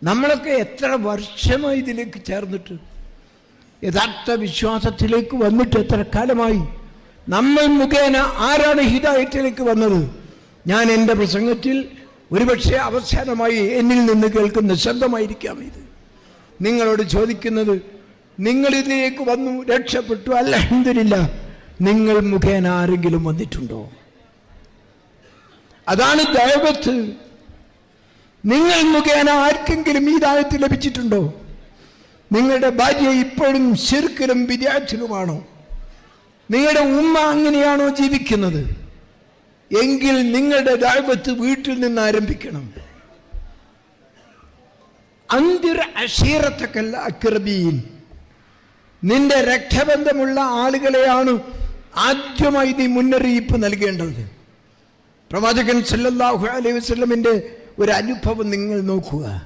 നമ്മളൊക്കെ എത്ര വർഷമായി ഇതിലേക്ക് ചേർന്നിട്ട്, യഥാർത്ഥ വിശ്വാസത്തിലേക്ക് വന്നിട്ട് എത്ര കാലമായി? നമ്മൾ മുഖേന ആരാണ് ഹിദായത്തിലേക്ക് വന്നത്? ഞാൻ എൻ്റെ പ്രസംഗത്തിൽ ഒരുപക്ഷെ അവസാനമായി എന്നിൽ നിന്ന് കേൾക്കുന്ന ശബ്ദമായിരിക്കാം ഇത്. നിങ്ങളോട് ചോദിക്കുന്നത്, നിങ്ങളിതിലേക്ക് വന്നു, രക്ഷപ്പെട്ടു, അൽഹംദുലില്ലാഹ്, നിങ്ങൾ മുഖേന ആരെങ്കിലും വന്നിട്ടുണ്ടോ? അതാണ് ദഅവത്ത്. നിങ്ങൾ മുഖേന ആർക്കെങ്കിലും ഹിദായത്ത് ലഭിച്ചിട്ടുണ്ടോ? നിങ്ങളുടെ ഭാര്യ ഇപ്പോഴും ശിർക്കിലും ബിദ്അത്തിലുമാണോ? നിങ്ങളുടെ ഉമ്മ അങ്ങനെയാണോ ജീവിക്കുന്നത്? എങ്കിൽ നിങ്ങളുടെ ദഅവത്ത് വീട്ടിൽ നിന്ന് ആരംഭിക്കണം. അൻദിർ അശീറത്തക്കൽ അഖ്റബീൻ, നിന്റെ രക്തബന്ധമുള്ള ആളുകളെയാണ് ആദ്യമായി നീ മുന്നറിയിപ്പ് നൽകേണ്ടത്. പ്രവാചകൻ സല്ലല്ലാഹു അലൈഹി വസല്ലമിന്റെ ഒരു അനുഭവം നിങ്ങൾ നോക്കുക.